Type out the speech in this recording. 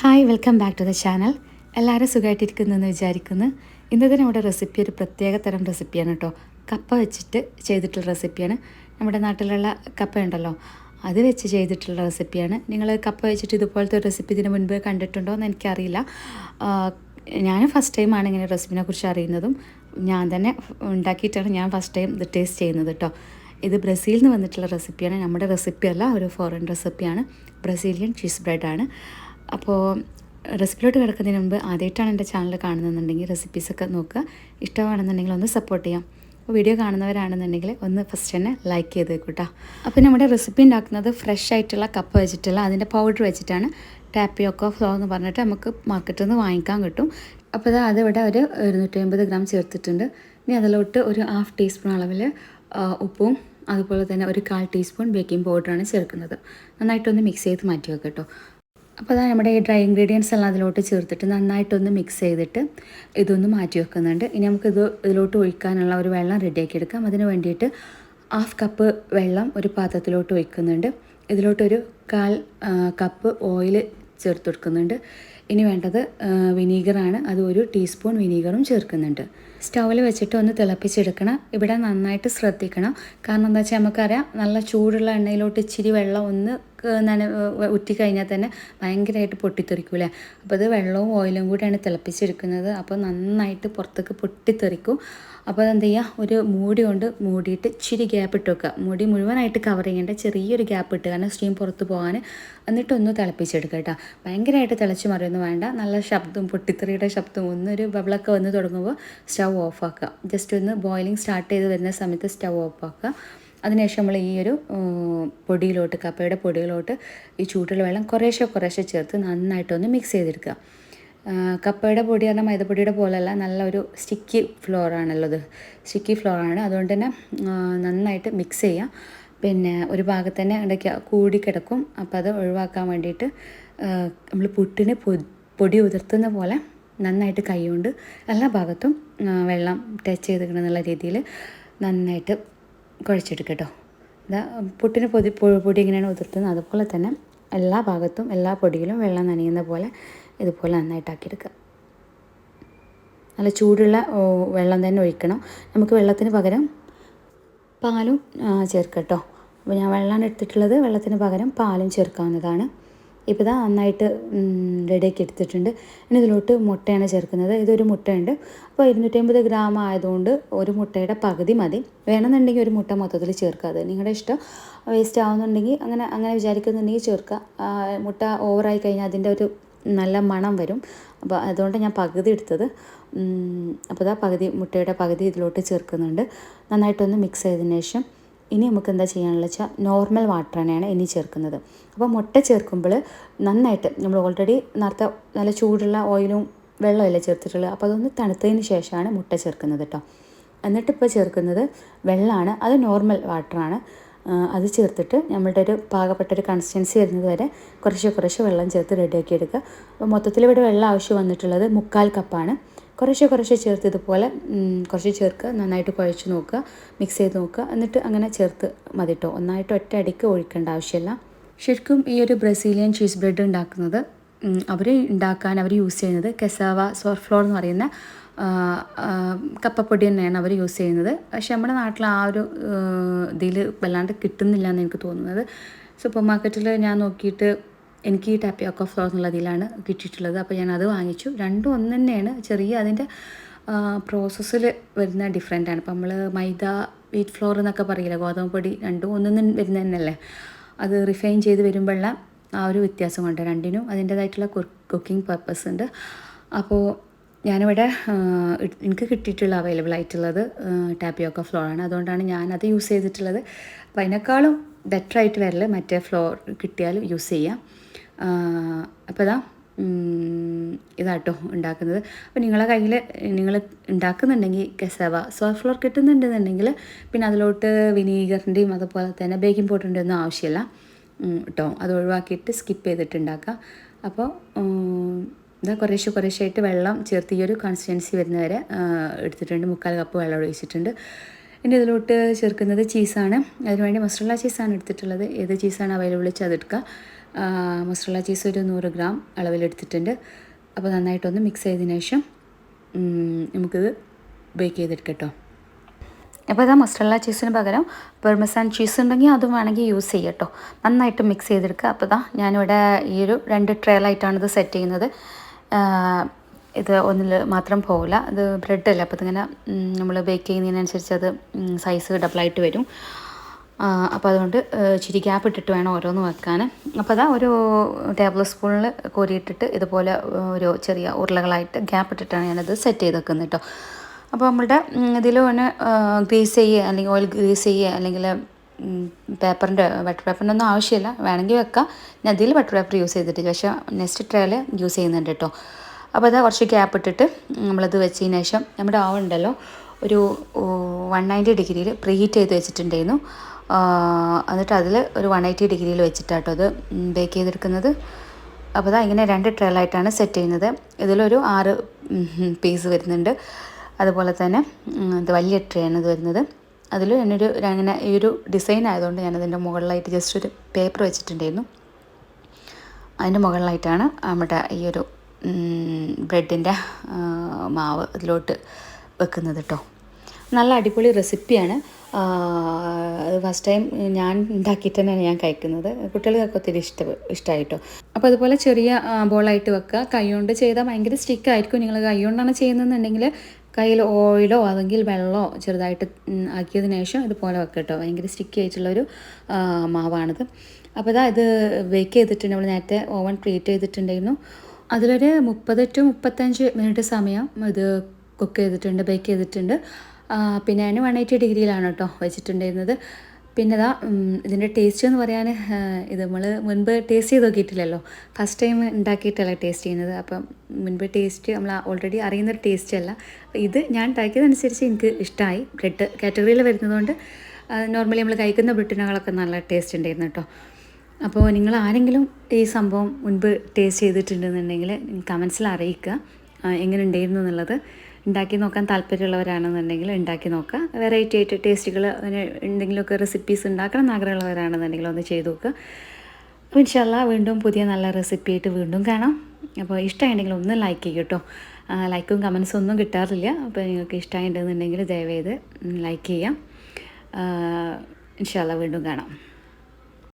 Hi welcome back to the channel. എല്ലാവരും സുഖമായിട്ടിരിക്കുന്നെന്ന് വിചാരിക്കുന്നു. ഇന്നത്തെ നമ്മുടെ റെസിപ്പി ഒരു പ്രത്യേക തരം റെസിപ്പിയാണ് കേട്ടോ. കപ്പ വെച്ചിട്ട് ചെയ്തിട്ടുള്ള റെസിപ്പിയാണ്. നമ്മുടെ നാട്ടിലുള്ള കപ്പ ഉണ്ടല്ലോ, അത് വെച്ച് ചെയ്തിട്ടുള്ള റെസിപ്പിയാണ്. നിങ്ങൾ കപ്പ വെച്ചിട്ട് ഇതുപോലത്തെ ഒരു റെസിപ്പി ഇതിന് മുൻപ് കണ്ടിട്ടുണ്ടോ എന്ന് എനിക്കറിയില്ല. ഞാൻ ഫസ്റ്റ് ടൈമാണ് ഇങ്ങനെ റെസിപ്പിനെ കുറിച്ച് അറിയുന്നതും. ഞാൻ തന്നെ ഉണ്ടാക്കിയിട്ടാണ് ഞാൻ ഫസ്റ്റ് ടൈം ഇത് ടേസ്റ്റ് ചെയ്യുന്നത് കേട്ടോ. ഇത് ബ്രസീലിൽ നിന്ന് വന്നിട്ടുള്ള റെസിപ്പിയാണ്. നമ്മുടെ റെസിപ്പിയല്ല, ഒരു ഫോറിൻ റെസിപ്പിയാണ്. ബ്രസീലിയൻ ചീസ് ബ്രെഡാണ്. അപ്പോൾ റെസിപ്പിയിലോട്ട് കിടക്കുന്നതിന് മുമ്പ് ആദ്യമായിട്ടാണ് എൻ്റെ ചാനൽ കാണുന്നതെന്നുണ്ടെങ്കിൽ റെസിപ്പീസൊക്കെ നോക്കുക. ഇഷ്ടമാണെന്നുണ്ടെങ്കിൽ ഒന്ന് സപ്പോർട്ട് ചെയ്യാം. അപ്പോൾ വീഡിയോ കാണുന്നവരാണെന്നുണ്ടെങ്കിൽ ഒന്ന് ഫസ്റ്റ് തന്നെ ലൈക്ക് ചെയ്ത് വെക്കൂട്ടോ. അപ്പോൾ നമ്മുടെ റെസിപ്പി ഉണ്ടാക്കുന്നത് ഫ്രഷ് ആയിട്ടുള്ള കപ്പ വെച്ചിട്ടുള്ള അതിൻ്റെ പൗഡർ വെച്ചിട്ടാണ്. ടാപ്പിയോക്ക ഫ്ലോർ എന്ന് പറഞ്ഞിട്ട് നമുക്ക് മാർക്കറ്റിൽ നിന്ന് വാങ്ങിക്കാൻ കിട്ടും. അപ്പോൾ അതിവിടെ ഒരു 250 ഗ്രാം ചേർത്തിട്ടുണ്ട്. ഇനി അതിലോട്ട് ഒരു 1/2 ടീസ്പൂൺ അളവിൽ ഉപ്പും അതുപോലെ തന്നെ ഒരു 1/4 ടീസ്പൂൺ ബേക്കിംഗ് പൗഡറാണ് ചേർക്കുന്നത്. നന്നായിട്ടൊന്ന് മിക്സ് ചെയ്ത് മാറ്റി വെക്കാം കേട്ടോ. അപ്പോൾ നമ്മുടെ ഈ ഡ്രൈ ഇൻഗ്രീഡിയൻസ് എല്ലാം അതിലോട്ട് ചേർത്തിട്ട് നന്നായിട്ടൊന്ന് മിക്സ് ചെയ്തിട്ട് ഇതൊന്ന് മാറ്റി വെക്കുന്നുണ്ട്. ഇനി നമുക്കിത് ഇതിലോട്ട് ഒഴിക്കാനുള്ള ഒരു വെള്ളം റെഡിയാക്കി എടുക്കാം. അതിന് വേണ്ടിയിട്ട് 1/2 കപ്പ് വെള്ളം ഒരു പാത്രത്തിലോട്ട് ഒഴിക്കുന്നുണ്ട്. ഇതിലോട്ടൊരു 1/4 കപ്പ് ഓയിൽ ചേർത്ത് കൊടുക്കുന്നുണ്ട്. ഇനി വേണ്ടത് വിനീഗറാണ്. അത് 1 ടീസ്പൂൺ വിനീഗറും ചേർക്കുന്നുണ്ട്. സ്റ്റൗവിൽ വെച്ചിട്ട് ഒന്ന് തിളപ്പിച്ചെടുക്കണം. ഇവിടെ നന്നായിട്ട് ശ്രദ്ധിക്കണം. കാരണം എന്താ വെച്ചാൽ നമുക്കറിയാം, നല്ല ചൂടുള്ള എണ്ണയിലോട്ട് ഇച്ചിരി വെള്ളം ഒന്ന് ഉറ്റിക്കഴിഞ്ഞാൽ തന്നെ ഭയങ്കരമായിട്ട് പൊട്ടിത്തെറിക്കൂലേ. അപ്പോൾ അത് വെള്ളവും ഓയിലും കൂടിയാണ് തിളപ്പിച്ചെടുക്കുന്നത്. അപ്പോൾ നന്നായിട്ട് പുറത്തേക്ക് പൊട്ടിത്തെറിക്കും. അപ്പോൾ അതെന്ത് ചെയ്യുക, ഒരു മൂടി കൊണ്ട് മൂടിയിട്ട് ഇച്ചിരി ഗ്യാപ്പ് ഇട്ട് വെക്കുക. മൂടി മുഴുവനായിട്ട് കവർ ചെയ്യേണ്ട, ചെറിയൊരു ഗ്യാപ്പ് ഇട്ട്, കാരണം സ്റ്റീം പുറത്ത് പോകാൻ. എന്നിട്ടൊന്ന് തിളപ്പിച്ചെടുക്കുക കേട്ടോ. ഭയങ്കരമായിട്ട് തിളച്ച് മറിയൊന്നും വേണ്ട. നല്ല ശബ്ദം, പൊട്ടിത്തെറിയുടെ ശബ്ദം, ഒന്നൊരു ബബിളൊക്കെ വന്ന് തുടങ്ങുമ്പോൾ സ്റ്റൗ ഓഫാക്കുക. ജസ്റ്റ് ഒന്ന് ബോയിലിംഗ് സ്റ്റാർട്ട് ചെയ്ത് വരുന്ന സമയത്ത് സ്റ്റൗ ഓഫാക്കുക. അതിനുശേഷം നമ്മൾ ഈ ഒരു പൊടിയിലോട്ട്, കപ്പയുടെ പൊടിയിലോട്ട് ഈ ചൂടുള്ള വെള്ളം കുറേശ്ശെ ചേർത്ത് നന്നായിട്ടൊന്ന് മിക്സ് ചെയ്തെടുക്കുക. കപ്പയുടെ പൊടി പറഞ്ഞാൽ മൈദപ്പൊടിയുടെ പോലെയല്ല, നല്ലൊരു സ്റ്റിക്കി ഫ്ലോറാണുള്ളത്. സ്റ്റിക്കി ഫ്ലോറാണ്. അതുകൊണ്ട് തന്നെ നന്നായിട്ട് മിക്സ് ചെയ്യാം. പിന്നെ ഒരു ഭാഗത്ത് തന്നെ ഇടയ്ക്ക് കൂടിക്കിടക്കും. അപ്പോൾ അത് ഒഴിവാക്കാൻ വേണ്ടിയിട്ട് നമ്മൾ പുട്ടിന് പൊടി ഉതിർത്തുന്ന പോലെ നന്നായിട്ട് കൈകൊണ്ട് എല്ലാ ഭാഗത്തും വെള്ളം ടച്ച് ചെയ്തിരിക്കണം എന്നുള്ള രീതിയിൽ നന്നായിട്ട് കുഴച്ചെടുക്കുക കേട്ടോ. ഇതാ പുട്ടിന് പൊടി എങ്ങനെയാണ് ഉതിർത്തുന്നത് അതുപോലെ തന്നെ എല്ലാ ഭാഗത്തും എല്ലാ പൊടിയിലും വെള്ളം നനയുന്ന പോലെ ഇതുപോലെ നന്നായിട്ടാക്കിയെടുക്കുക. നല്ല ചൂടുള്ള വെള്ളം തന്നെ ഒഴിക്കണം. നമുക്ക് വെള്ളത്തിന് പകരം പാലും ചേർക്കാം കേട്ടോ. അപ്പോൾ ഞാൻ വെള്ളമാണ് എടുത്തിട്ടുള്ളത്. വെള്ളത്തിന് പകരം പാലും ചേർക്കാവുന്നതാണ്. ഇപ്പോൾ ഇതാ നന്നായിട്ട് റെഡിയാക്കി എടുത്തിട്ടുണ്ട്. ഇനി ഇതിലോട്ട് മുട്ടയാണ് ചേർക്കുന്നത്. ഇതൊരു മുട്ടയുണ്ട്. അപ്പോൾ 250 ഗ്രാം ആയതുകൊണ്ട് ഒരു മുട്ടയുടെ പകുതി മതി. വേണമെന്നുണ്ടെങ്കിൽ ഒരു മുട്ട മൊത്തത്തിൽ ചേർക്കുക. അത് നിങ്ങളുടെ ഇഷ്ടം. വേസ്റ്റ് ആവുന്നുണ്ടെങ്കിൽ അങ്ങനെ വിചാരിക്കുന്നുണ്ടെങ്കിൽ ചേർക്കുക. മുട്ട ഓവറായി കഴിഞ്ഞാൽ അതിൻ്റെ ഒരു നല്ല മണം വരും. അപ്പോൾ അതുകൊണ്ട് ഞാൻ പകുതി എടുത്തത്. അപ്പോൾ മുട്ടയുടെ പകുതി ഇതിലോട്ട് ചേർക്കുന്നുണ്ട്. നന്നായിട്ടൊന്ന് മിക്സ് ചെയ്തതിന് ശേഷം ഇനി നമുക്ക് എന്താ ചെയ്യാനുള്ള വെച്ചാൽ നോർമൽ വാട്ടർ തന്നെയാണ് ഇനി ചേർക്കുന്നത്. അപ്പോൾ മുട്ട ചേർക്കുമ്പോൾ നന്നായിട്ട് നമ്മൾ ഓൾറെഡി നേരത്തെ നല്ല ചൂടുള്ള ഓയിലും വെള്ളമല്ലേ ചേർത്തിട്ടുള്ളത്. അപ്പോൾ അതൊന്ന് തണുത്തതിന് ശേഷമാണ് മുട്ട ചേർക്കുന്നത് കേട്ടോ. എന്നിട്ടിപ്പോൾ ചേർക്കുന്നത് വെള്ളമാണ്. അത് നോർമൽ വാട്ടറാണ്. അത് ചേർത്തിട്ട് നമ്മളുടെ ഒരു പാകപ്പെട്ടൊരു കൺസിസ്റ്റൻസി വരുന്നത് വരെ കുറേശ്ശെ വെള്ളം ചേർത്ത് റെഡിയാക്കി എടുക്കുക. അപ്പോൾ മൊത്തത്തിൽ ഇവിടെ വെള്ളം ആവശ്യം വന്നിട്ടുള്ളത് 3/4 കപ്പാണ്. കുറേശ്ശെ ചേർത്ത് ഇതുപോലെ കുറച്ച് ചേർക്കുക. നന്നായിട്ട് കുഴച്ച് നോക്കുക, മിക്സ് ചെയ്ത് നോക്കുക. എന്നിട്ട് അങ്ങനെ ചേർത്ത് മതി കേട്ടോ. ഒന്നായിട്ട് ഒറ്റ അടിക്ക് ഒഴിക്കേണ്ട ആവശ്യമില്ല. ശരിക്കും ഈ ഒരു ബ്രസീലിയൻ ചീസ് ബ്രെഡ് ഉണ്ടാക്കുന്നത് അവർ യൂസ് ചെയ്യുന്നത് കെസാവ സോർഫ്ലോർ എന്ന് പറയുന്ന കപ്പപ്പൊടി തന്നെയാണ് അവർ യൂസ് ചെയ്യുന്നത്. പക്ഷെ നമ്മുടെ നാട്ടിൽ ആ ഒരു ഇതിൽ വല്ലാണ്ട് കിട്ടുന്നില്ല എന്ന് എനിക്ക് തോന്നുന്നത്. സൂപ്പർ മാർക്കറ്റിൽ ഞാൻ നോക്കിയിട്ട് എനിക്ക് ഈ ടാപ്പിയോക്ക ഫ്ലോർ എന്നുള്ള ഇതിലാണ് കിട്ടിയിട്ടുള്ളത്. അപ്പോൾ ഞാൻ അത് വാങ്ങിച്ചു. രണ്ടും ഒന്ന് തന്നെയാണ്. ചെറിയ അതിൻ്റെ പ്രോസസ്സിൽ വരുന്ന ഡിഫറെൻ്റാണ്. ഇപ്പോൾ നമ്മൾ മൈദ, വീറ്റ് ഫ്ലോർ എന്നൊക്കെ പറയില്ല, ഗോതമ്പ് പൊടി, രണ്ടും ഒന്നും വരുന്ന തന്നെയല്ലേ. അത് റിഫൈൻ ചെയ്ത് വരുമ്പോഴുള്ള ആ ഒരു വ്യത്യാസം കൊണ്ട് രണ്ടിനും അതിൻ്റേതായിട്ടുള്ള കുക്കിംഗ് പർപ്പസ് ഉണ്ട്. അപ്പോൾ ഞാനിവിടെ എനിക്ക് കിട്ടിയിട്ടുള്ള അവൈലബിൾ ആയിട്ടുള്ളത് ടാപ്പിയോക്ക ഫ്ലോറാണ്. അതുകൊണ്ടാണ് ഞാനത് യൂസ് ചെയ്തിട്ടുള്ളത്. അപ്പോൾ അതിനേക്കാളും ബെറ്ററായിട്ട് വരൽ മറ്റേ ഫ്ലോർ കിട്ടിയാലും യൂസ് ചെയ്യാം. അപ്പോൾ ഇതാട്ടോ ഉണ്ടാക്കുന്നത്. അപ്പോൾ നിങ്ങളെ കയ്യിൽ നിങ്ങൾ ഉണ്ടാക്കുന്നുണ്ടെങ്കിൽ കെസവ ഫ്ലോർ കിട്ടുന്നുണ്ടെന്നുണ്ടെങ്കിൽ പിന്നെ അതിലോട്ട് വിനീഗറിൻ്റെയും അതുപോലെ തന്നെ ബേക്കിംഗ് പൗഡറിൻ്റെ ഒന്നും ആവശ്യമില്ല കേട്ടോ. അത് ഒഴിവാക്കിയിട്ട് സ്കിപ്പ് ചെയ്തിട്ട് ഉണ്ടാക്കുക. അപ്പോൾ ഇതാ കുറേശ്ശായിട്ട് വെള്ളം ചേർത്ത് ഈ ഒരു കൺസിസ്റ്റൻസി വരുന്നവരെ എടുത്തിട്ടുണ്ട്. 3/4 കപ്പ് വെള്ളം ഒഴിച്ചിട്ടുണ്ട്. ഇനി ഇതിലോട്ട് ചേർക്കുന്നത് ചീസാണ്. അതിനുവേണ്ടി മൊസറല്ല ചീസാണ് എടുത്തിട്ടുള്ളത്. ഏത് ചീസാണ് അവൈലബിൾ വെച്ചാൽ അതെടുക്കുക. മൊസറല്ല ചീസ് ഒരു 100 ഗ്രാം അളവിലെടുത്തിട്ടുണ്ട്. അപ്പോൾ നന്നായിട്ടൊന്ന് മിക്സ് ചെയ്തതിന് ശേഷം നമുക്കിത് ബേക്ക് ചെയ്തെടുക്കട്ടോ. അപ്പോൾ ഇതാ മൊസറല്ല ചീസിന് പകരം പെർമെസാൻ ചീസ് ഉണ്ടെങ്കിൽ അതും വേണമെങ്കിൽ യൂസ് ചെയ്യാം കേട്ടോ. നന്നായിട്ട് മിക്സ് ചെയ്തെടുക്കുക. അപ്പോൾ ഇതാ ഞാനിവിടെ ഈ ഒരു 2 ട്രേലായിട്ടാണ് ഇത് സെറ്റ് ചെയ്യുന്നത്. ഇത് ഒന്നിൽ മാത്രം പോകില്ല, ഇത് ബ്രെഡല്ല, അപ്പോൾ ഇതിങ്ങനെ നമ്മൾ ബേക്ക് ചെയ്യുന്നതിനനുസരിച്ച് അത് സൈസ് ഡബിളായിട്ട് വരും. അപ്പോൾ അതുകൊണ്ട് ഇച്ചിരി ഗ്യാപ്പ് ഇട്ടിട്ട് വേണം ഓരോന്ന് വെക്കാൻ. അപ്പോൾ അതാ ഒരു ടേബിൾ സ്പൂണിൽ കോരിയിട്ടിട്ട് ഇതുപോലെ ഒരു ചെറിയ ഉരുളകളായിട്ട് ഗ്യാപ്പ് ഇട്ടിട്ടാണ് ഞാനത് സെറ്റ് ചെയ്ത് വെക്കുന്നത് കേട്ടോ. അപ്പോൾ നമ്മളുടെ ഇതിൽ ഒന്ന് ഗ്രീസ് ചെയ്യുക, അല്ലെങ്കിൽ ഓയിൽ ഗ്രീസ് ചെയ്യുക, അല്ലെങ്കിൽ ബട്ടർ പേപ്പറിൻ്റെ ഒന്നും ആവശ്യമില്ല, വേണമെങ്കിൽ വെക്കാം. ഞാൻ ഇതിൽ ബട്ടർ പേപ്പർ യൂസ് ചെയ്തിട്ടില്ല, പക്ഷേ നെക്സ്റ്റ് ട്രേയിൽ യൂസ് ചെയ്യുന്നുണ്ട് കേട്ടോ. അപ്പോൾ അത് കുറച്ച് ഗ്യാപ്പ് ഇട്ടിട്ട് നമ്മളത് വെച്ചതിന് ശേഷം നമ്മുടെ ഓവൻ ഉണ്ടല്ലോ ഒരു 190 ഡിഗ്രിയിൽ പ്രീ ഹീറ്റ് ചെയ്ത് വെച്ചിട്ടുണ്ടായിരുന്നു. എന്നിട്ട് അതിൽ ഒരു 180 ഡിഗ്രിയിൽ വെച്ചിട്ടാട്ടോ അത് ബേക്ക് ചെയ്തെടുക്കുന്നത്. അപ്പോൾ അതാ ഇങ്ങനെ 2 ട്രേലായിട്ടാണ് സെറ്റ് ചെയ്യുന്നത്. ഇതിലൊരു 6 പീസ് വരുന്നുണ്ട്. അതുപോലെ തന്നെ ഇത് വലിയ ട്രേ ആണ് ഇത് വരുന്നത്. അതിൽ അങ്ങനെ ഈ ഒരു ഡിസൈൻ ആയതുകൊണ്ട് ഞാനതിൻ്റെ മുകളിലായിട്ട് ജസ്റ്റ് ഒരു പേപ്പർ വെച്ചിട്ടുണ്ടായിരുന്നു. അതിൻ്റെ മുകളിലായിട്ടാണ് നമ്മുടെ ഈ ഒരു ബ്രെഡിൻ്റെ മാവ് അതിലോട്ട് വെക്കുന്നത് കേട്ടോ. നല്ല അടിപൊളി റെസിപ്പിയാണ്. ഫസ്റ്റ് ടൈം ഞാൻ ഉണ്ടാക്കിയിട്ട് തന്നെയാണ് ഞാൻ കഴിക്കുന്നത്. കുട്ടികൾക്കൊക്കെ ഒത്തിരി ഇഷ്ടമായിട്ടോ. അപ്പോൾ അതുപോലെ ചെറിയ ബോളായിട്ട് വെക്കുക. കൈ കൊണ്ട് ചെയ്താൽ ഭയങ്കര സ്റ്റിക്കായിരിക്കും. നിങ്ങൾ കൈ കൊണ്ടാണ് ചെയ്യുന്നതെന്നുണ്ടെങ്കിൽ കയ്യിൽ ഓയിലോ അല്ലെങ്കിൽ വെള്ളമോ ചെറുതായിട്ട് ആക്കിയതിന് ശേഷം ഇതുപോലെ വെക്കുക കേട്ടോ. ഭയങ്കര സ്റ്റിക്കി ആയിട്ടുള്ളൊരു മാവാണിത്. അപ്പോൾ ഇത് ബേക്ക് ചെയ്തിട്ടുണ്ട്. നമ്മൾ നേരത്തെ ഓവൻ പ്രീറ്റ് ചെയ്തിട്ടുണ്ടായിരുന്നു. അതിലൊരു 30 to 35 മിനിറ്റ് സമയം ഇത് കുക്ക് ചെയ്തിട്ടുണ്ട്, ബേക്ക് ചെയ്തിട്ടുണ്ട്. പിന്നെ അതിന് 180 ഡിഗ്രിയിലാണ് കേട്ടോ വെച്ചിട്ടുണ്ടായിരുന്നത്. പിന്നെ ഇതിൻ്റെ ടേസ്റ്റ് എന്ന് പറയാൻ ഇത് നമ്മൾ മുൻപ് ടേസ്റ്റ് ചെയ്ത് നോക്കിയിട്ടില്ലല്ലോ, ഫസ്റ്റ് ടൈം ഉണ്ടാക്കിയിട്ടല്ല ടേസ്റ്റ് ചെയ്യുന്നത്. അപ്പം മുൻപ് ടേസ്റ്റ് നമ്മൾ ഓൾറെഡി അറിയുന്നൊരു ടേസ്റ്റ് അല്ല. ഇത് ഞാൻ ഉണ്ടാക്കിയതനുസരിച്ച് എനിക്ക് ഇഷ്ടമായി. ബ്രെഡ് കാറ്റഗറിയിൽ വരുന്നതുകൊണ്ട് നോർമലി നമ്മൾ കഴിക്കുന്ന ബ്രെഡിനകളൊക്കെ നല്ല ടേസ്റ്റ് ഉണ്ടായിരുന്നു കേട്ടോ. അപ്പോൾ നിങ്ങൾ ആരെങ്കിലും ഈ സംഭവം മുൻപ് ടേസ്റ്റ് ചെയ്തിട്ടുണ്ടെന്നുണ്ടെങ്കിൽ കമൻസിൽ അറിയിക്കുക എങ്ങനെ ഉണ്ടായിരുന്നു എന്നുള്ളത്. ഉണ്ടാക്കി നോക്കാൻ താല്പര്യമുള്ളവരാണെന്നുണ്ടെങ്കിൽ ഉണ്ടാക്കി നോക്കുക. വെറൈറ്റി ആയിട്ട് ടേസ്റ്റുകൾ അങ്ങനെ എന്തെങ്കിലുമൊക്കെ റെസിപ്പീസ് ഉണ്ടാക്കണം എന്ന് ആഗ്രഹമുള്ളവരാണെന്നുണ്ടെങ്കിൽ ഒന്ന് ചെയ്ത് നോക്കുക. അപ്പോൾ ഇൻഷാ അല്ലാ വീണ്ടും പുതിയ നല്ല റെസിപ്പി ആയിട്ട് വീണ്ടും കാണാം. അപ്പോൾ ഇഷ്ടമായിട്ടുണ്ടെങ്കിൽ ഒന്ന് ലൈക്ക് ചെയ്യും കേട്ടോ. ലൈക്കും കമൻസും ഒന്നും കിട്ടാറില്ല. അപ്പോൾ നിങ്ങൾക്ക് ഇഷ്ടമായിട്ടുണ്ടെന്നുണ്ടെങ്കിൽ ദയവേത് ലൈക്ക് ചെയ്യാം. ഇൻഷാ അല്ലാ വീണ്ടും കാണാം.